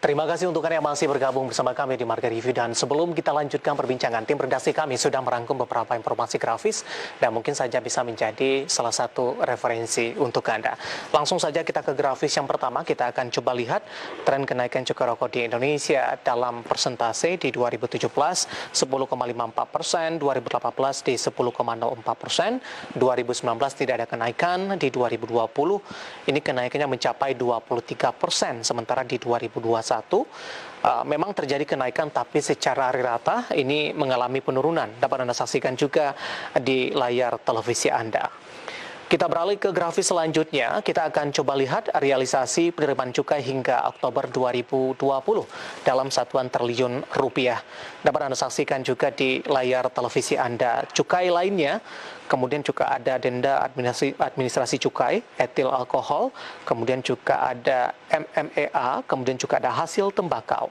Terima kasih untuk Anda yang masih bergabung bersama kami di Market Review. Dan sebelum kita lanjutkan perbincangan, tim redaksi kami sudah merangkum beberapa informasi grafis dan mungkin saja bisa menjadi salah satu referensi untuk Anda. Langsung saja kita ke grafis yang pertama. Kita akan coba lihat tren kenaikan cukai rokok di Indonesia dalam persentase di 2017 10,54%, 2018 di 10,04%, 2019 tidak ada kenaikan, di 2020 ini kenaikannya mencapai 23%, sementara di 2021 memang terjadi kenaikan tapi secara rata ini mengalami penurunan. Dapat Anda saksikan juga di layar televisi Anda. Kita beralih ke grafis selanjutnya, kita akan coba lihat realisasi penerimaan cukai hingga Oktober 2020 dalam satuan triliun rupiah. Dapat Anda saksikan juga di layar televisi Anda. Cukai lainnya, kemudian juga ada denda administrasi cukai, etil alkohol, kemudian juga ada MMEA, kemudian juga ada hasil tembakau,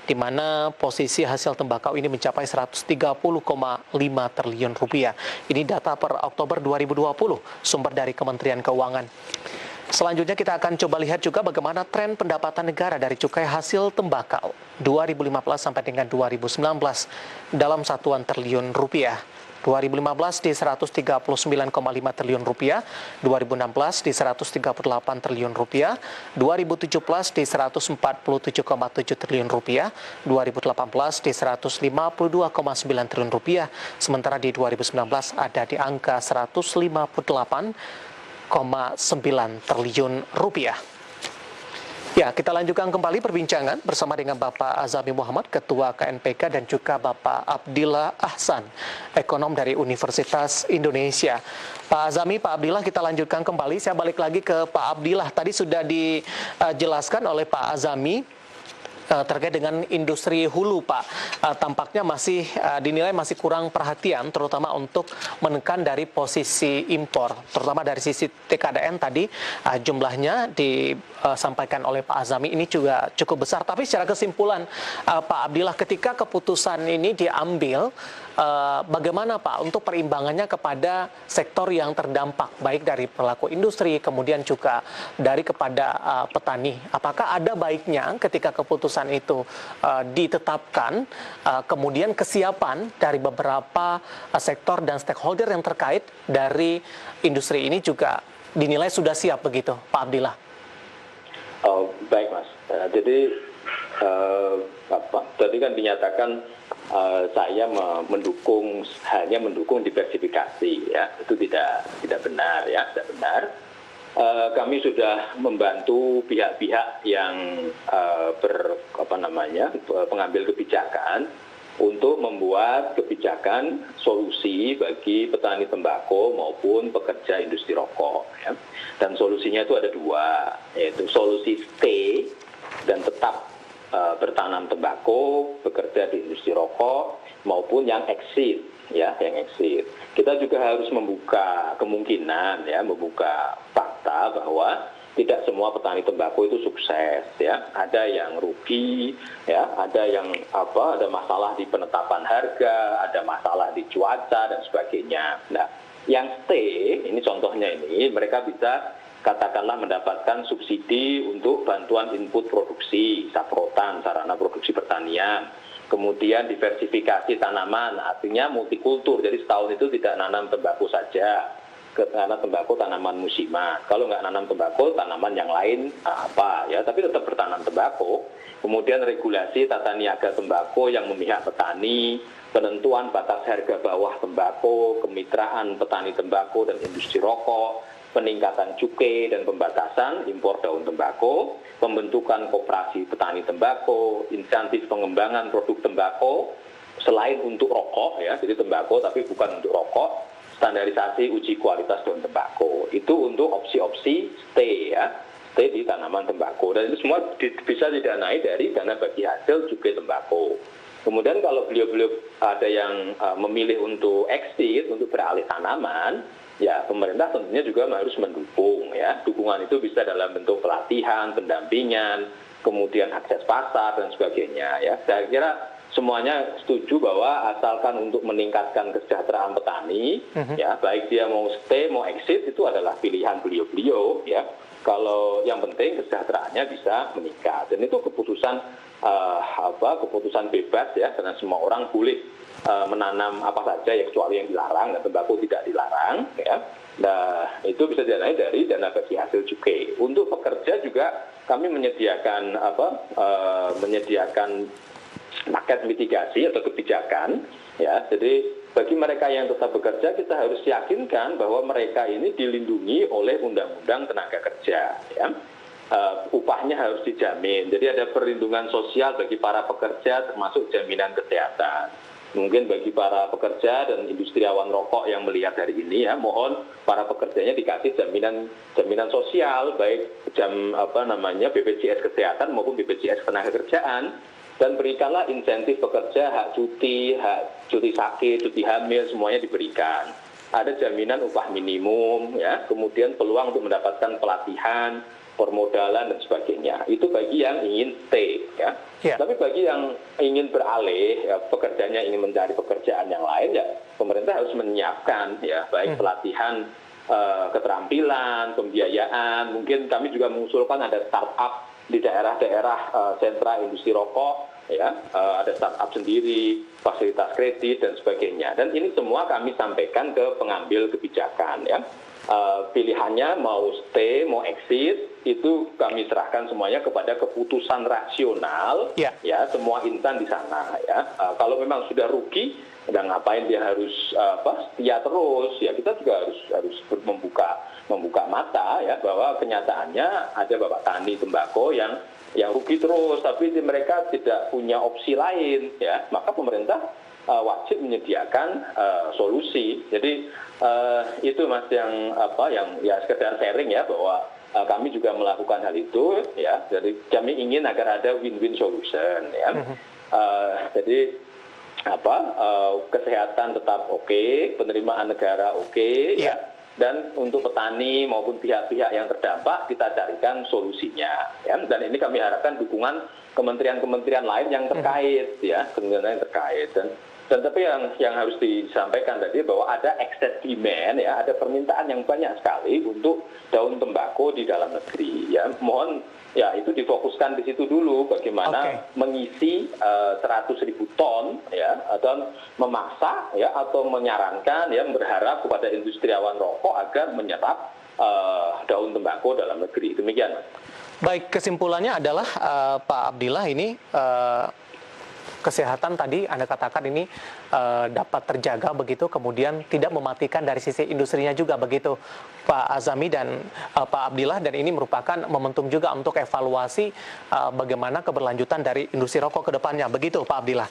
di mana posisi hasil tembakau ini mencapai 130,5 triliun rupiah. Ini data per Oktober 2020, sumber dari Kementerian Keuangan. Selanjutnya kita akan coba lihat juga bagaimana tren pendapatan negara dari cukai hasil tembakau 2015 sampai dengan 2019 dalam satuan triliun rupiah. 2015 di 139,5 triliun rupiah, 2016 di 138 triliun rupiah, 2017 di 147,7 triliun rupiah, 2018 di 152,9 triliun rupiah, sementara di 2019 ada di angka 158,9 triliun rupiah. Ya, kita lanjutkan kembali perbincangan bersama dengan Bapak Azami Muhammad, Ketua KNPK, dan juga Bapak Abdillah Ahsan, ekonom dari Universitas Indonesia. Pak Azami, Pak Abdillah, kita lanjutkan kembali. Saya balik lagi ke Pak Abdillah. Tadi sudah dijelaskan oleh Pak Azami terkait dengan industri hulu, Pak. Tampaknya masih dinilai masih kurang perhatian, terutama untuk menekan dari posisi impor, terutama dari sisi TKDN tadi jumlahnya disampaikan oleh Pak Azami ini juga cukup besar. Tapi secara kesimpulan, Pak Abdillah, ketika keputusan ini diambil, bagaimana Pak untuk perimbangannya kepada sektor yang terdampak, baik dari pelaku industri, kemudian juga dari kepada petani? Apakah ada baiknya ketika keputusan itu ditetapkan, kemudian kesiapan dari beberapa sektor dan stakeholder yang terkait dari industri ini juga dinilai sudah siap begitu, Pak Abdillah? Oh, baik Mas. Jadi tadi kan dinyatakan saya hanya mendukung diversifikasi, ya, itu tidak benar, ya, tidak benar. Kami sudah membantu pihak-pihak yang pengambil kebijakan untuk membuat kebijakan solusi bagi petani tembakau maupun pekerja industri rokok, ya. Dan solusinya itu ada dua, yaitu solusi stay dan tetap bertanam tembakau, bekerja di industri rokok, maupun yang exit, ya, yang exit. Kita juga harus membuka kemungkinan, ya, membuka fakta bahwa tidak semua petani tembakau itu sukses, ya. Ada yang rugi, ya, ada yang ada masalah di penetapan harga, ada masalah di cuaca dan sebagainya. Nah, yang stay, ini contohnya ini, mereka bisa katakanlah mendapatkan subsidi untuk bantuan input produksi, saprotan, sarana produksi pertanian, kemudian diversifikasi tanaman, artinya multikultur, jadi setahun itu tidak nanam tembakau saja, karena tembakau tanaman musiman, kalau nggak nanam tembakau, tanaman yang lain ya, tapi tetap bertanam tembakau. Kemudian regulasi tata niaga tembakau yang memihak petani, penentuan batas harga bawah tembakau, kemitraan petani tembakau dan industri rokok, peningkatan cukai dan pembatasan impor daun tembakau, pembentukan koperasi petani tembakau, insentif pengembangan produk tembakau selain untuk rokok, ya, jadi tembakau tapi bukan untuk rokok, standarisasi uji kualitas daun tembakau. Itu untuk opsi-opsi stay, ya, stay di tanaman tembakau, dan itu semua bisa didanai dari dana bagi hasil cukai tembakau. Kemudian kalau beliau-beliau ada yang memilih untuk exit, untuk beralih tanaman, ya, pemerintah tentunya juga harus mendukung, ya. Dukungan itu bisa dalam bentuk pelatihan, pendampingan, kemudian akses pasar dan sebagainya, ya. Saya kira semuanya setuju bahwa asalkan untuk meningkatkan kesejahteraan petani, ya baik dia mau stay mau exit itu adalah pilihan beliau-beliau, ya. Kalau yang penting kesejahteraannya bisa meningkat, dan itu keputusan bebas ya, karena semua orang boleh menanam apa saja ya kecuali yang dilarang, dan tembakau tidak dilarang, ya. Nah itu bisa didanai dari dana bagi hasil cukai. Untuk pekerja juga kami menyediakan paket mitigasi atau kebijakan, ya. Jadi bagi mereka yang tetap bekerja, kita harus yakinkan bahwa mereka ini dilindungi oleh Undang-Undang Tenaga Kerja, ya. Upahnya harus dijamin. Jadi ada perlindungan sosial bagi para pekerja, termasuk jaminan kesehatan. Mungkin bagi para pekerja dan industriawan rokok yang melihat hari ini, ya, mohon para pekerjanya dikasih jaminan sosial, baik BPJS Kesehatan maupun BPJS Ketenagakerjaan. Dan berikanlah insentif pekerja, hak cuti sakit, cuti hamil, semuanya diberikan. Ada jaminan upah minimum, ya, kemudian peluang untuk mendapatkan pelatihan, permodalan, dan sebagainya. Itu bagi yang ingin stay, ya. Yeah. Tapi bagi yang ingin beralih, ya, pekerjanya ingin mencari pekerjaan yang lain, ya, pemerintah harus menyiapkan, ya, baik pelatihan, keterampilan, pembiayaan. Mungkin kami juga mengusulkan ada startup di daerah-daerah sentra industri rokok, ya, ada startup sendiri, fasilitas kredit dan sebagainya. Dan ini semua kami sampaikan ke pengambil kebijakan, ya. Pilihannya mau stay, mau exit, itu kami serahkan semuanya kepada keputusan rasional, ya, semua insan di sana, ya. Kalau memang sudah rugi, dan ngapain dia harus setia terus, ya, kita juga harus membuka mata, ya, bahwa kenyataannya ada bapak tani tembakau yang rugi terus, tapi mereka tidak punya opsi lain, ya, maka pemerintah wajib menyediakan solusi. Jadi itu Mas yang ya sekedar sharing, ya, bahwa kami juga melakukan hal itu, ya. Jadi kami ingin agar ada win-win solution, ya. Jadi kesehatan tetap oke, penerimaan negara oke, ya. Dan untuk petani maupun pihak-pihak yang terdampak kita carikan solusinya, ya. Dan ini kami harapkan dukungan kementerian-kementerian lain yang terkait, ya, kementerian yang terkait. Dan tapi yang harus disampaikan tadi bahwa ada excess demand, ya, ada permintaan yang banyak sekali untuk daun tembakau di dalam negeri, ya. Mohon, ya, itu difokuskan di situ dulu, bagaimana mengisi 100.000 ton, ya, atau memaksa, ya, atau menyarankan, ya, berharap kepada industriawan rokok agar menyerap daun tembakau dalam negeri. Demikian, Mas. Baik, kesimpulannya adalah Pak Abdillah ini kesehatan tadi Anda katakan ini dapat terjaga begitu, kemudian tidak mematikan dari sisi industrinya juga begitu, Pak Azami dan Pak Abdillah, dan ini merupakan momentum juga untuk evaluasi bagaimana keberlanjutan dari industri rokok ke depannya, begitu Pak Abdillah?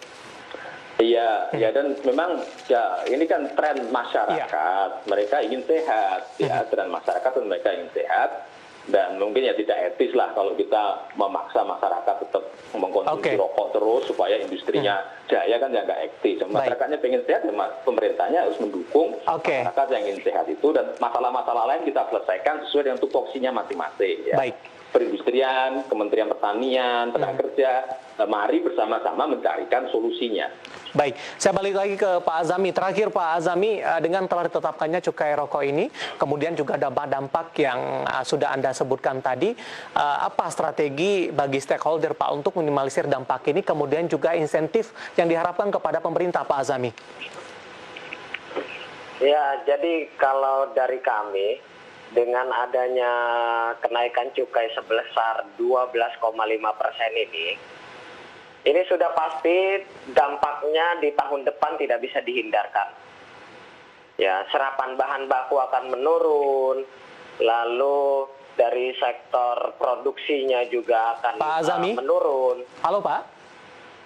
Iya, ya, dan memang, ya, ini kan tren masyarakat, mereka ingin sehat, ya, tren masyarakat dan mereka ingin sehat. Dan mungkin ya tidak etis lah kalau kita memaksa masyarakat tetap mengkonsumsi rokok terus supaya industrinya jaya, kan ya nggak etis. Masyarakatnya pengen sehat, ya, pemerintahnya harus mendukung masyarakat yang ingin sehat itu, dan masalah-masalah lain kita selesaikan sesuai dengan tupoksinya masing-masing, ya. Baik. Perindustrian, Kementerian Pertanian, Tenaga Kerja, mari bersama-sama mencarikan solusinya. Baik, saya balik lagi ke Pak Azami. Terakhir Pak Azami, dengan telah ditetapkannya cukai rokok ini, kemudian juga dampak-dampak yang sudah Anda sebutkan tadi, apa strategi bagi stakeholder Pak untuk minimalisir dampak ini, kemudian juga insentif yang diharapkan kepada pemerintah, Pak Azami? Ya, jadi kalau dari kami, dengan adanya kenaikan cukai sebesar 12,5% ini sudah pasti dampaknya di tahun depan tidak bisa dihindarkan. Ya, serapan bahan baku akan menurun, lalu dari sektor produksinya juga akan menurun. Halo Pak?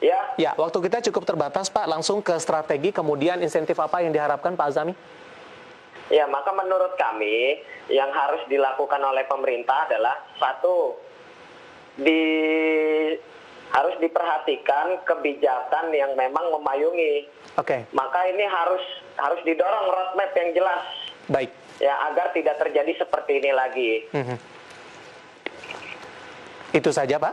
Ya. Ya, waktu kita cukup terbatas Pak, langsung ke strategi kemudian insentif apa yang diharapkan Pak Azami? Ya, maka menurut kami yang harus dilakukan oleh pemerintah adalah satu, harus diperhatikan kebijakan yang memang memayungi. Maka ini harus didorong roadmap yang jelas. Baik. Ya, agar tidak terjadi seperti ini lagi. Itu saja Pak?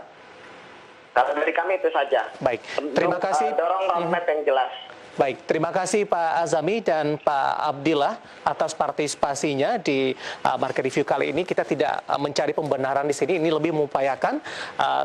Kalau dari kami itu saja. Baik, terima kasih. Dorong roadmap yang jelas. Baik, terima kasih Pak Azami dan Pak Abdillah atas partisipasinya di Market Review kali ini. Kita tidak mencari pembenaran di sini, ini lebih mengupayakan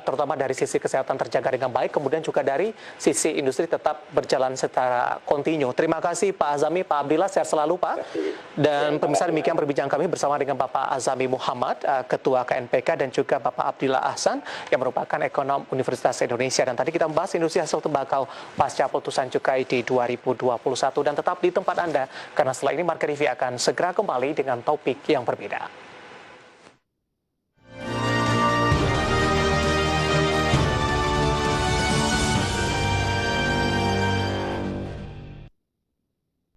terutama dari sisi kesehatan terjaga dengan baik, kemudian juga dari sisi industri tetap berjalan secara kontinu. Terima kasih Pak Azami, Pak Abdillah, sehat selalu Pak. Dan pemirsa, demikian perbincangan kami bersama dengan Bapak Azami Muhammad, Ketua KNPK, dan juga Bapak Abdillah Ahsan yang merupakan ekonom Universitas Indonesia. Dan tadi kita membahas industri hasil tembakau pasca putusan cukai di 2021, dan tetap di tempat Anda karena setelah ini Market Review akan segera kembali dengan topik yang berbeda.